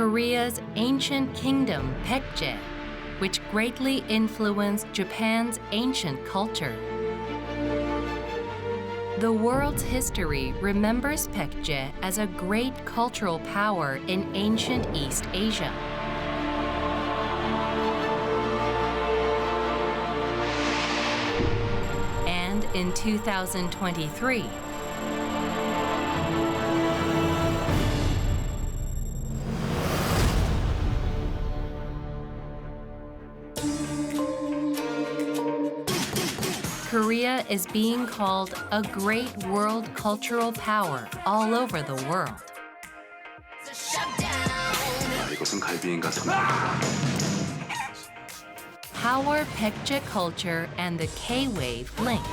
Korea's ancient kingdom Baekje, which greatly influenced Japan's ancient culture. The world's history remembers Baekje as a great cultural power in ancient East Asia. And in 2023, Korea is being called a great world cultural power all over the world. 이것은 갈비인 같습니다. How are Baekje culture and the K-wave linked?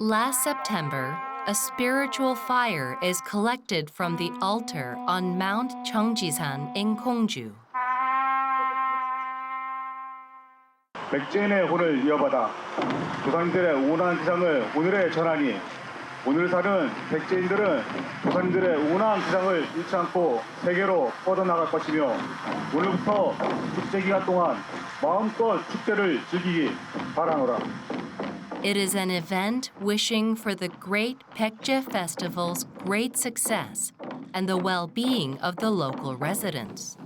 Last September, a spiritual fire is collected from the altar on Mount Jeongjisan in Gongju. 백제인의 혼을 이어받아 조상들의 온화한 기상을 오늘에 전하니 오늘 사는 백제인들은 조상들의 온화한 기상을 잃지 않고 세계로 뻗어나갈 것이며 오늘부터 축제 기간 동안 마음껏 축제를 즐기기 바라노라. It is an event wishing for the great Baekje Festival's great success and the well-being of the local residents.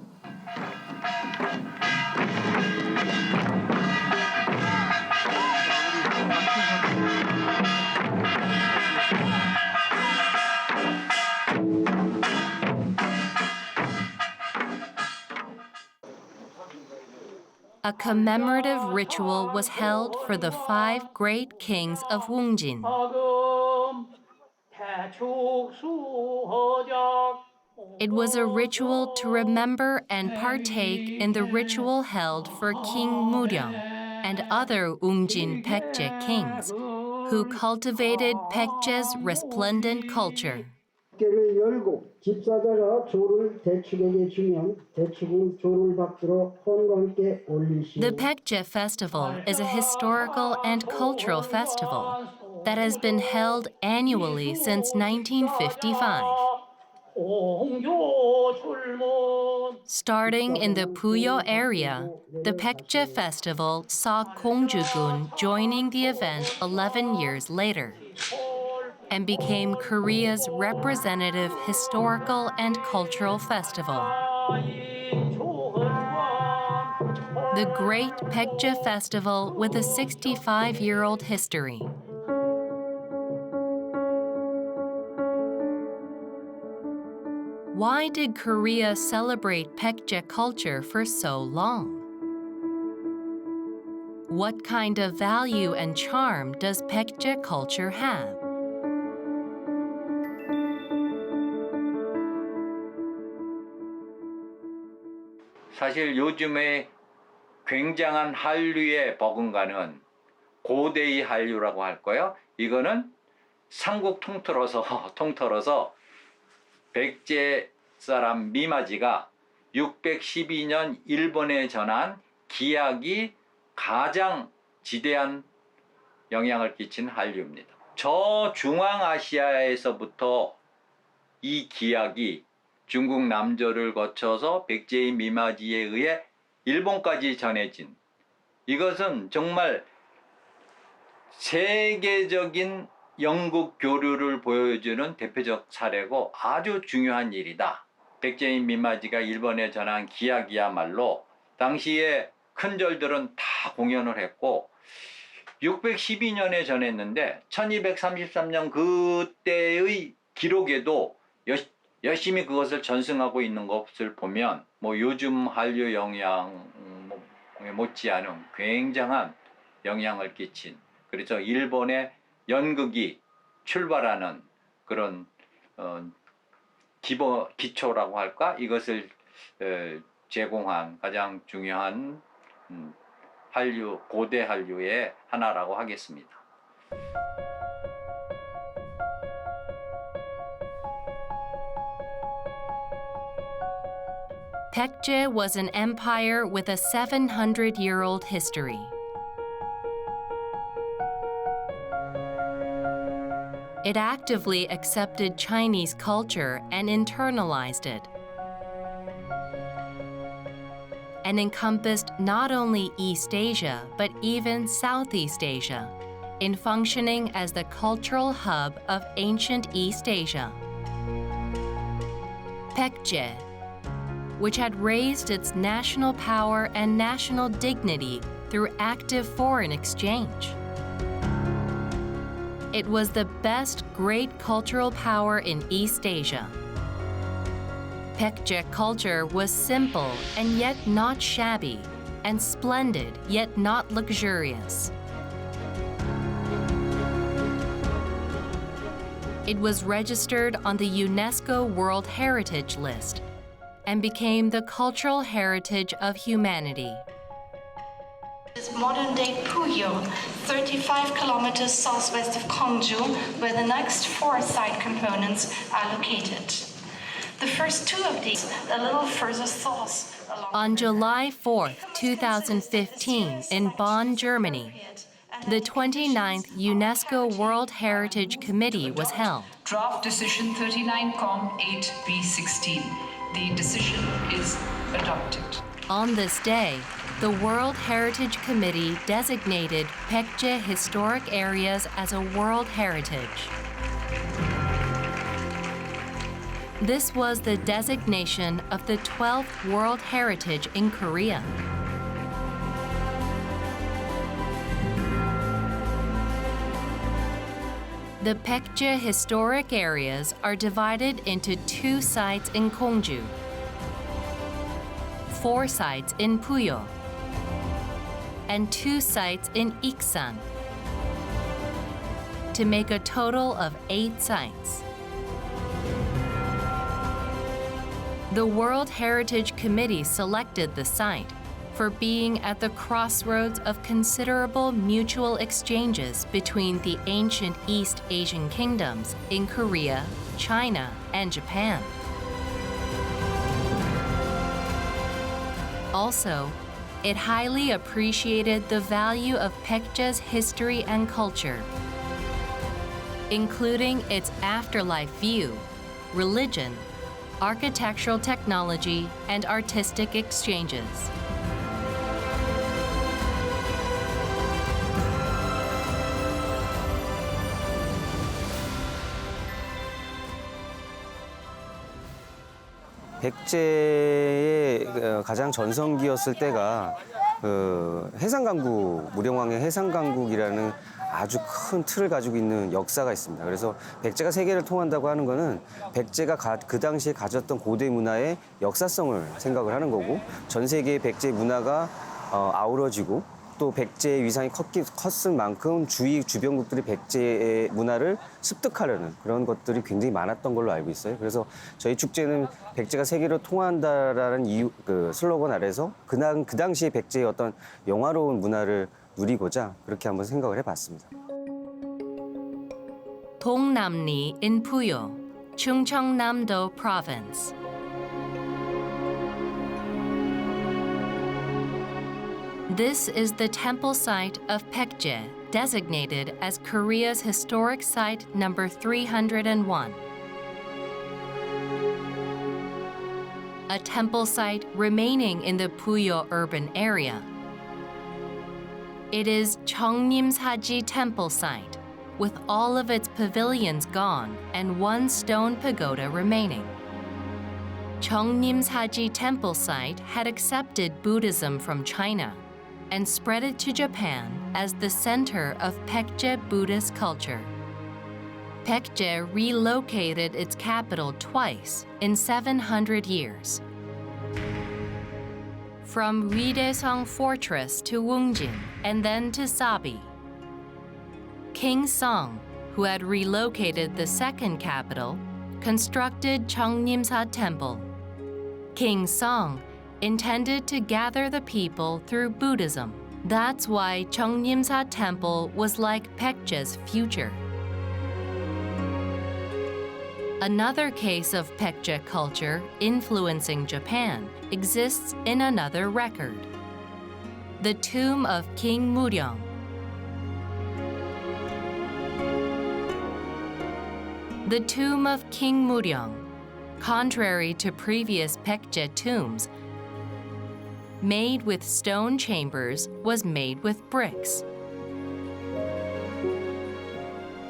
A commemorative ritual was held for the 5 great kings of Wongjin. It was a ritual to remember and partake in the ritual held for King Muryeong and other Wongjin Baekje kings, who cultivated Baekje's resplendent culture. 를 열고 집사자가 조를 대축에게 주면 대축은 조를 받들어 헌과 함께 올리시오. The Baekje Festival is a historical and cultural festival that has been held annually since 1955. Starting in the Buyeo area, the Baekje Festival saw Gongju-gun joining the event 11 years later, and became Korea's representative historical and cultural festival. The Great Baekje Festival with a 65-year-old history. Why did Korea celebrate Baekje culture for so long? What kind of value and charm does Baekje culture have? 사실 요즘에 굉장한 한류에 버금가는 고대의 한류라고 할 거예요. 이거는 삼국 통틀어서 백제 사람 미마지가 612년 일본에 전한 기약이 가장 지대한 영향을 끼친 한류입니다. 저 중앙아시아에서부터 이 기약이 중국 남조를 거쳐서 백제의 미마지에 의해 일본까지 전해진, 이것은 정말 세계적인 영국 교류를 보여주는 대표적 사례고 아주 중요한 일이다. 백제인 미마지가 일본에 전한 기약이야말로 당시에 큰 절들은 다 공연을 했고 612년에 전했는데 1233년 그때의 기록에도 열심히 그것을 전승하고 있는 것을 보면 뭐 요즘 한류 영향 못지않은 굉장한 영향을 끼친, 그래서 일본의 연극이 출발하는 그런 기초라고 할까? 이것을 제공한 가장 중요한 고대 한류의 하나라고 하겠습니다. Baekje was an empire with a 700-year-old history. It actively accepted Chinese culture and internalized it, and encompassed not only East Asia but even Southeast Asia, in functioning as the cultural hub of ancient East Asia. Baekje, which had raised its national power and national dignity through active foreign exchange. It was the best great cultural power in East Asia. Baekje culture was simple and yet not shabby, and splendid yet not luxurious. It was registered on the UNESCO World Heritage list and became the cultural heritage of humanity. Is modern-day Buyeo, 35 kilometers southwest of Gongju, where the next 4 site components are located. The first 2 of these, a little further south. On July 4, 2015, in Bonn, Germany, the 29th UNESCO World Heritage Committee was held. Draft Decision 39-8B16. The decision is adopted. On this day, the World Heritage Committee designated Baekje historic areas as a World Heritage. This was the designation of the 12th World Heritage in Korea. The Baekje historic areas are divided into 2 sites in Gongju, 4 sites in Buyeo, and 2 sites in Iksan, to make a total of 8 sites. The World Heritage Committee selected the site for being at the crossroads of considerable mutual exchanges between the ancient East Asian kingdoms in Korea, China, and Japan. Also, it highly appreciated the value of Baekje's history and culture, including its afterlife view, religion, architectural technology, and artistic exchanges. 백제의 가장 전성기였을 때가 해상강국, 무령왕의 해상강국이라는 아주 큰 틀을 가지고 있는 역사가 있습니다. 그래서 백제가 세계를 통한다고 하는 거는 백제가 그 당시에 가졌던 고대 문화의 역사성을 생각을 하는 거고, 전 세계의 백제 문화가 아우러지고 또 백제의 위상이 컸을 만큼 주변국들이 백제의 문화를 습득하려는 그런 것들이 굉장히 많았던 걸로 알고 있어요. 그래서 저희 축제는 백제가 세계로 통한다라는 슬로건 아래서 그 당시에 백제의 어떤 영화로운 문화를 누리고자 그렇게 한번 생각을 해봤습니다. 동남리 in Buyeo, Chungcheongnam-do Province. This is the temple site of Baekje, designated as Korea's historic site number 301. A temple site remaining in the Buyeo urban area. It is Jeongnimsa temple site, with all of its pavilions gone and 1 stone pagoda remaining. Jeongnimsa temple site had accepted Buddhism from China and spread it to Japan as the center of Baekje Buddhist culture. Baekje relocated its capital twice in 700 years. From Ridaesong Fortress to Wongjin and then to Sabi. King Seong, who had relocated the second capital, constructed Jeongnimsa Temple. King Seong intended to gather the people through Buddhism. That's why Jeongnimsa Temple was like Baekje's future. Another case of Baekje culture influencing Japan exists in another record: the Tomb of King Muryeong. The Tomb of King Muryeong, contrary to previous Baekje tombs, made with stone chambers, was made with bricks.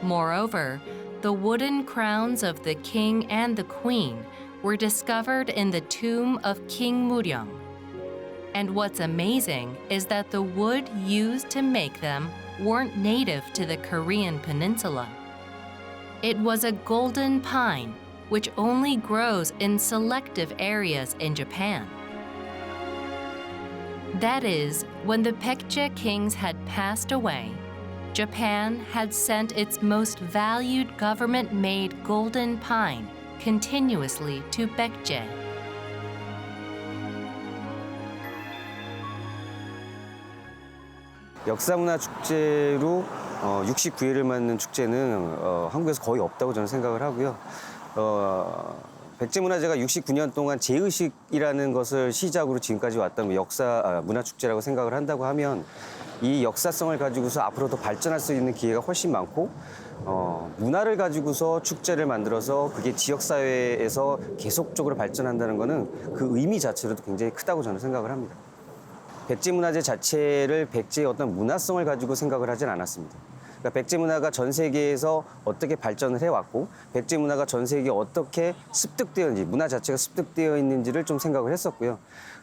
Moreover, the wooden crowns of the king and the queen were discovered in the tomb of King Muryeong. And what's amazing is that the wood used to make them weren't native to the Korean peninsula. It was a golden pine, which only grows in selective areas in Japan. That is, when the Baekje kings had passed away, Japan had sent its most valued government-made golden pine continuously to Baekje. 역사문화 축제로 69회를 맞는 축제는 한국에서 거의 없다고 저는 생각을 하고요. 백제문화제가 69년 동안 재의식이라는 것을 시작으로 지금까지 왔던 문화축제라고 생각을 한다고 하면 이 역사성을 가지고서 앞으로 더 발전할 수 있는 기회가 훨씬 많고 문화를 가지고서 축제를 만들어서 그게 지역사회에서 계속적으로 발전한다는 거는 그 의미 자체로도 굉장히 크다고 저는 생각을 합니다. 백제문화제 자체를 백제의 어떤 문화성을 가지고 생각을 하진 않았습니다. 그러니까 백제문화가 전 세계에서 어떻게 발전을 해왔고 백제문화가 전 세계에 어떻게 습득되어 있는지, 문화 자체가 습득되어 있는지를 좀 생각을 했었고요.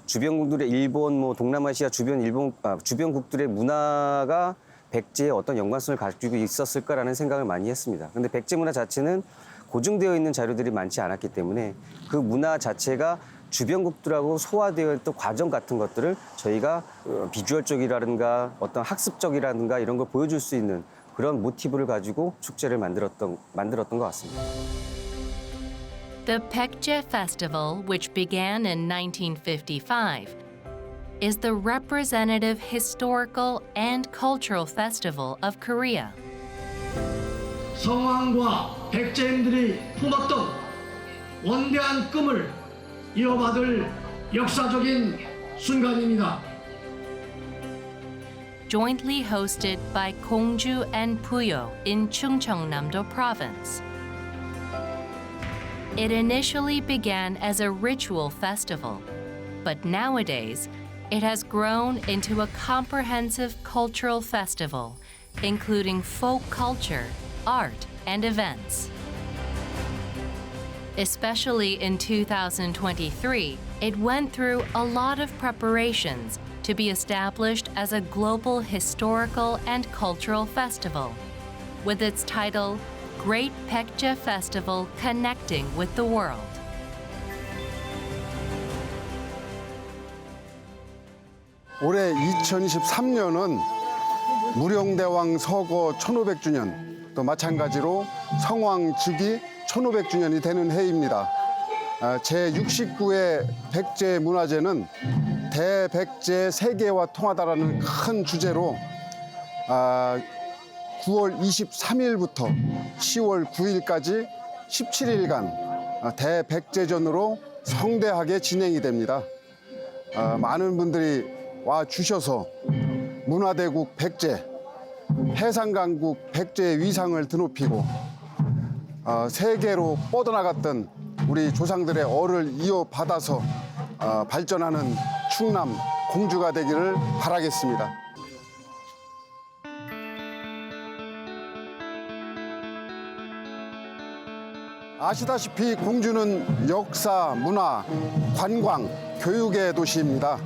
주변국들의 일본, 동남아시아 주변국들의 문화가 백제의 어떤 연관성을 가지고 있었을까라는 생각을 많이 했습니다. 근데 백제문화 자체는 고증되어 있는 자료들이 많지 않았기 때문에 그 문화 자체가 주변국들하고 소화되어 있던 과정 같은 것들을 저희가 비주얼적이라든가 어떤 학습적이라든가 이런 걸 보여줄 수 있는 그런 모티브를 가지고 축제를 만들었던 것 같습니다. The Baekje Festival, which began in 1955, is the representative historical and cultural festival of Korea. 성왕과 백제인들이 품었던 원대한 꿈을 이어받을 역사적인 순간입니다. Jointly hosted by Gongju and Buyeo in Chungcheongnam-do Province. It initially began as a ritual festival, but nowadays it has grown into a comprehensive cultural festival, including folk culture, art, and events. Especially in 2023, it went through a lot of preparations to be established as a global historical and cultural festival, with its title, Great Baekje Festival Connecting with the World. 올해 2023년은 무령대왕 서거 1500주년, 또 마찬가지로 성왕 즉위 1500주년이 되는 해입니다. 제69회 백제문화제는 대백제 세계와 통하다라는 큰 주제로 9월 23일부터 10월 9일까지 17일간 대백제전으로 성대하게 진행이 됩니다. 많은 분들이 와 주셔서 문화대국 백제, 해상강국 백제의 위상을 드높이고 세계로 뻗어나갔던 우리 조상들의 얼을 이어받아서 발전하는 충남 공주가 되기를 바라겠습니다. 아시다시피 공주는 역사, 문화, 관광, 교육의 도시입니다.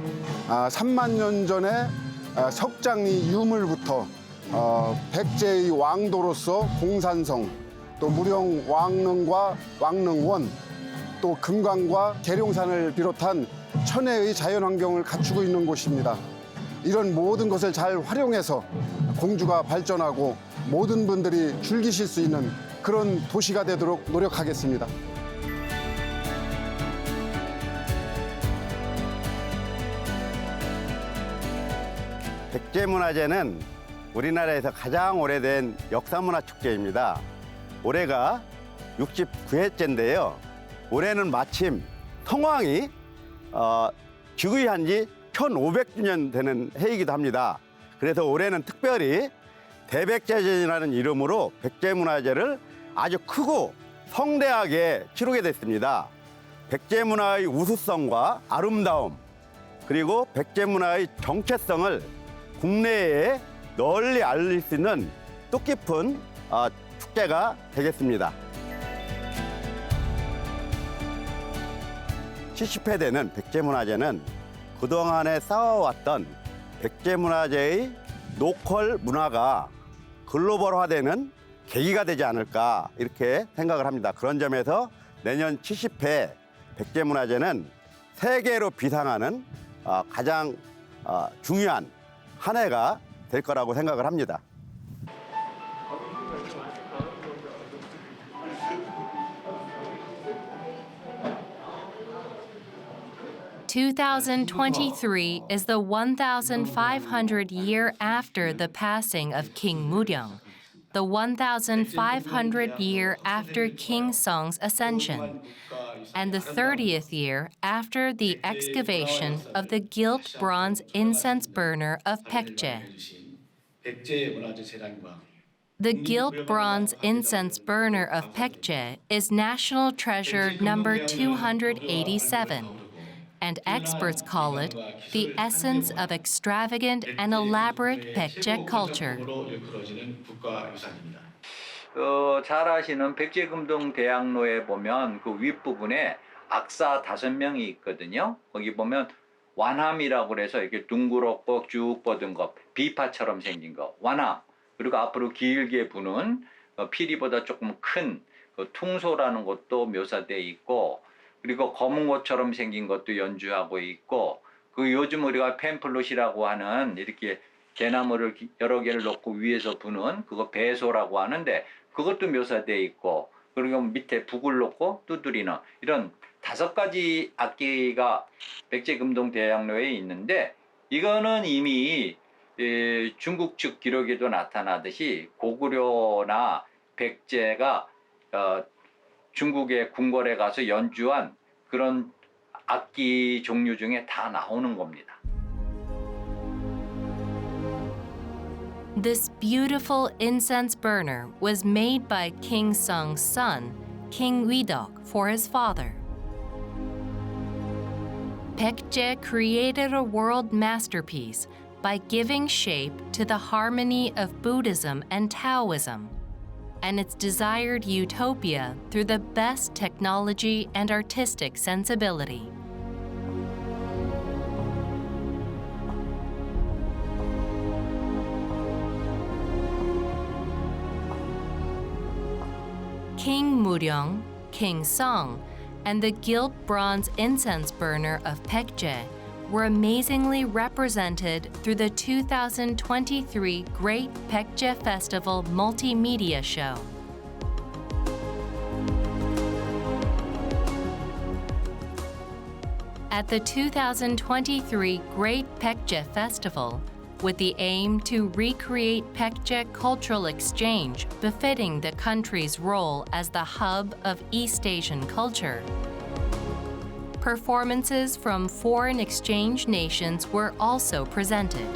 3만 년 전에 석장리 유물부터 백제의 왕도로서 공산성, 또 무령왕릉과 왕릉원, 또 금강과 계룡산을 비롯한 천혜의 자연환경을 갖추고 있는 곳입니다. 이런 모든 것을 잘 활용해서 공주가 발전하고 모든 분들이 즐기실 수 있는 그런 도시가 되도록 노력하겠습니다. 백제문화제는 우리나라에서 가장 오래된 역사문화 축제입니다. 올해가 69회째인데요. 올해는 마침 성왕이 즉위한 지 1500주년 되는 해이기도 합니다. 그래서 올해는 특별히 대백제전이라는 이름으로 백제문화제를 아주 크고 성대하게 치르게 됐습니다. 백제문화의 우수성과 아름다움, 그리고 백제문화의 정체성을 국내에 널리 알릴 수 있는 뜻깊은 축제가 되겠습니다. 70회 되는 백제문화제는 그동안에 쌓아왔던 백제문화제의 로컬 문화가 글로벌화되는 계기가 되지 않을까 이렇게 생각을 합니다. 그런 점에서 내년 70회 백제문화제는 세계로 비상하는 가장 중요한 한 해가 될 거라고 생각을 합니다. 2023 is the 1,500 year after the passing of King Muryeong, the 1,500 year after King Seong's ascension, and the 30th year after the excavation of the Gilt-bronze incense burner of Baekje. The Gilt-bronze incense burner of Baekje is National Treasure number 287, and experts call it the essence of extravagant and elaborate Baekje culture. 잘 아시는 백제금동 대학로에 보면 그 윗부분에 악사 5명이 있거든요. 거기 보면 완함이라고 그래서 이렇게 둥그렇고 쭉 뻗은 거, 비파처럼 생긴 거, 완함. 그리고 앞으로 길게 부는 피리보다 조금 큰 그 퉁소라는 것도 묘사되어 있고, 그리고 검은 것처럼 생긴 것도 연주하고 있고, 그 요즘 우리가 팸플롯이라고 하는 이렇게 대나무를 여러 개를 놓고 위에서 부는 그거 배소라고 하는데 그것도 묘사되어 있고, 그리고 밑에 북을 놓고 두드리는 이런 5가지 악기가 백제금동 대학로에 있는데, 이거는 이미 중국 측 기록에도 나타나듯이 고구려나 백제가 중국의 궁궐에 가서 연주한 그런 악기 종류 중에 다 나오는 겁니다. This beautiful incense burner was made by King Seong's son, King Widok, for his father. Baekje created a world masterpiece by giving shape to the harmony of Buddhism and Taoism, and its desired utopia through the best technology and artistic sensibility. King Muryeong, King Seong, and the gilt-bronze incense burner of Baekje were amazingly represented through the 2023 Great Baekje Festival multimedia show. At the 2023 Great Baekje Festival, with the aim to recreate Baekje cultural exchange befitting the country's role as the hub of East Asian culture, performances from foreign exchange nations were also presented.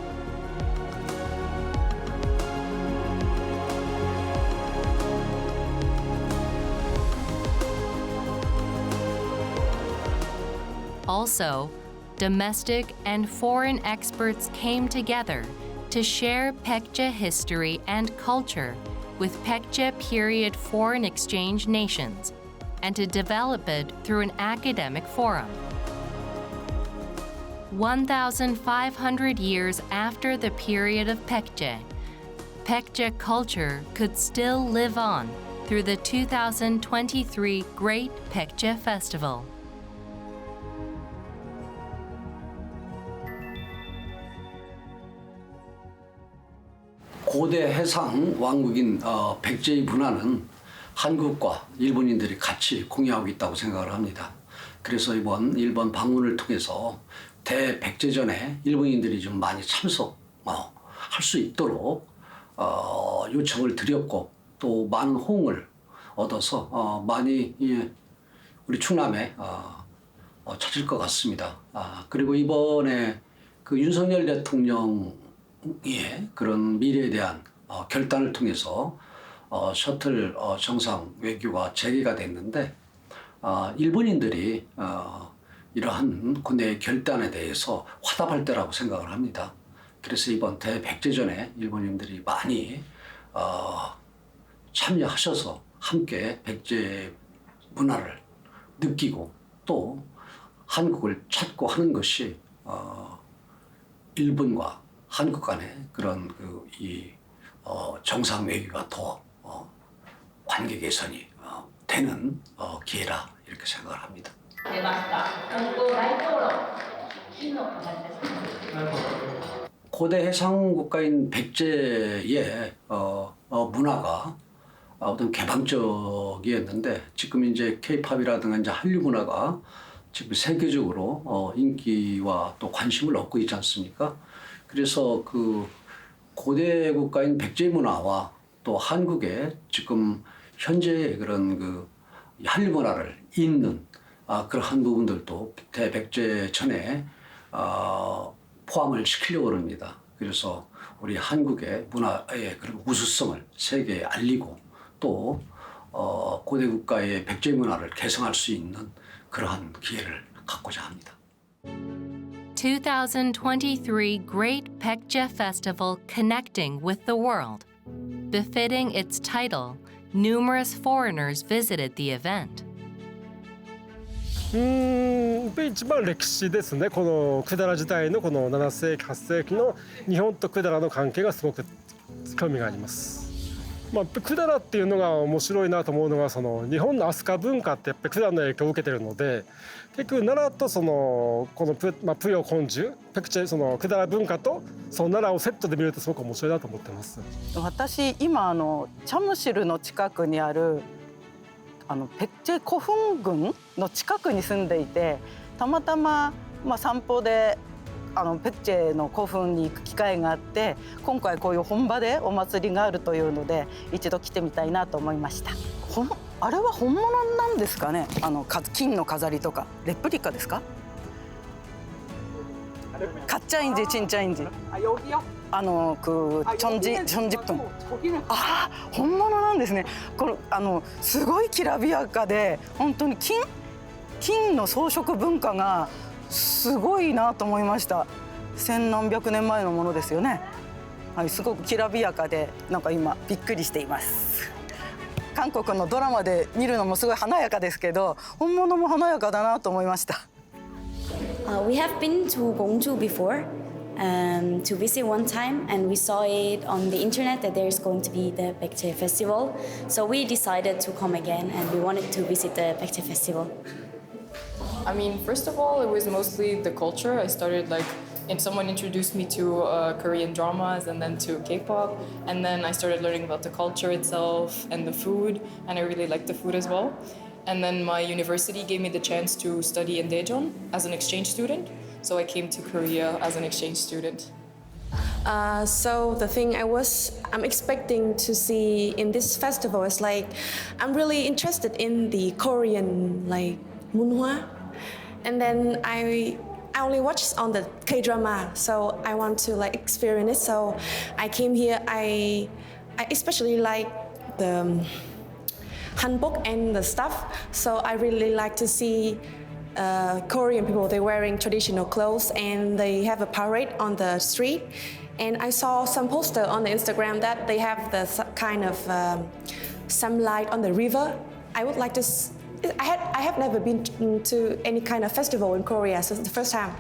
Also, domestic and foreign experts came together to share Baekje history and culture with Baekje period foreign exchange nations, and to develop it through an academic forum. 1,500 years after the period of Baekje, Baekje culture could still live on through the 2023 Great Baekje Festival. 고대 해상 왕국인 백제의 문화는 한국과 일본인들이 같이 공유하고 있다고 생각을 합니다. 그래서 이번 일본 방문을 통해서 대백제전에 일본인들이 좀 많이 참석할 수 있도록 요청을 드렸고 또 많은 호응을 얻어서 많이 우리 충남에 찾을 것 같습니다. 그리고 이번에 그 윤석열 대통령의 그런 미래에 대한 결단을 통해서 셔틀 정상 외교가 재개가 됐는데 일본인들이 이러한 군대의 결단에 대해서 화답할 때라고 생각을 합니다. 그래서 이번 대백제전에 일본인들이 많이 참여하셔서 함께 백제 문화를 느끼고 또 한국을 찾고 하는 것이 일본과 한국 간의 그런 정상 외교가 더 관계 개선이 되는 기회라 이렇게 생각을 합니다. 고대 해상 국가인 백제의 문화가 어떤 개방적이었는데 지금 이제 K-팝이라든가 이제 한류 문화가 지금 세계적으로 인기와 또 관심을 얻고 있지 않습니까? 그래서 그 고대 국가인 백제 문화와 또 한국의 지금 현재의 그런 그 한류 문화를 잇는 그러한 부분들도 대백제전에 포함을 시키려고 합니다. 그래서 우리 한국의 문화의 그런 우수성을 세계에 알리고 또 고대 국가의 백제 문화를 개성할 수 있는 그러한 기회를 갖고자 합니다. 2023 Great Baekje Festival Connecting with the World. Befitting its title, numerous foreigners visited the event. 一番歴史ですね。この百済時代のこの7世紀8世紀の日本と百済の関係がすごく興味があります。百済っていうのが面白いなと思うのが、その日本の飛鳥文化ってやっぱり百済の影響を受けてるので、結局奈良とこのプヨ根樹百済その百済文化とその奈良をセットで見るとすごく面白いなと思ってます。私今チャムシルの近くにある백제古墳群の近くに住んでいて、たまたま散歩で백제の古墳に行く機会があって、今回こういう本場でお祭りがあるというので一度来てみたいなと思いました。あれは本物なんですかね？金の飾りとかレプリカですか？가짜인지 진짜인지. 여기요? 그 전집품.本物なんですね。このすごいきらびやかで、本当に金の装飾文化がすごいなと思いました。千何百年前のものですよね。はい、すごくきらびやかで、なんか今びっくりしています。韓国のドラマで見るのもすごい華やかですけど、本物も華やかだなと思いました。We have been to Gongju before to visit one time, and we saw it on the internet that there is going to be the Baekje Festival. So we decided to come again, and we wanted to visit the Baekje Festival. I mean, first of all, it was mostly the culture. I started someone introduced me to Korean dramas and then to K-pop, and then I started learning about the culture itself and the food, and I really liked the food as well. And then my university gave me the chance to study in Daejeon as an exchange student. So I came to Korea as an exchange student. So the thing I'm expecting to see in this festival is I'm really interested in the Korean 문화, and then I only watch on the K-drama, so I want to experience it. So I came here. I especially like the hanbok and the stuff. So I really like to see Korean people. They're wearing traditional clothes and they have a parade on the street. And I saw some poster on the Instagram that they have the kind of sunlight on the river. I would like to. I have never been to any kind of festival in Korea, so it's the first time.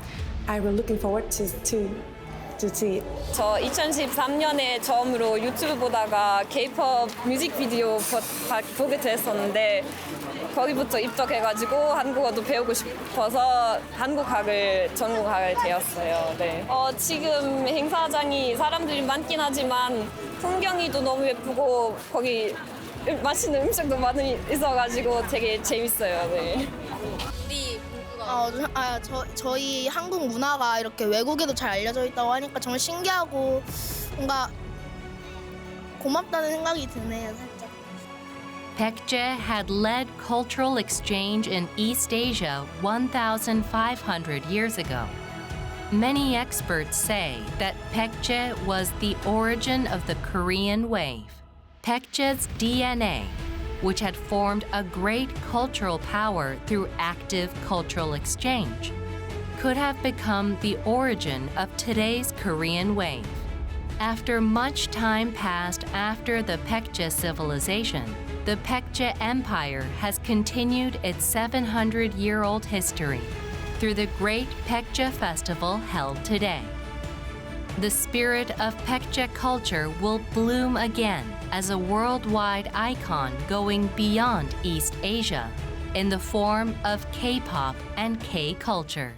I was looking forward to see it. 저 2013년에 처음으로 유튜브 보다가 K-pop 뮤직비디오 보게 됐었는데 거기부터 입덕해가지고 한국어도 배우고 싶어서 한국학을 전공하게 되었어요. 네. 지금 행사장이 사람들이 많긴 하지만 풍경이도 너무 예쁘고 거기 맛있는 음식도 많이 있어가지고 되게 재밌어요. 네. 저희 한국 문화가 이렇게 외국에도 잘 알려져 있다고 하니까 정말 신기하고 뭔가 고맙다는 생각이 드네요, 살짝. Baekje had led cultural exchange in East Asia 1,500 years ago. Many experts say that Baekje was the origin of the Korean wave. Baekje's DNA, which had formed a great cultural power through active cultural exchange, could have become the origin of today's Korean wave. After much time passed after the Baekje civilization, the Baekje Empire has continued its 700-year-old history through the Great Baekje Festival held today. The spirit of Baekje culture will bloom again as a worldwide icon going beyond East Asia in the form of K-pop and K-culture.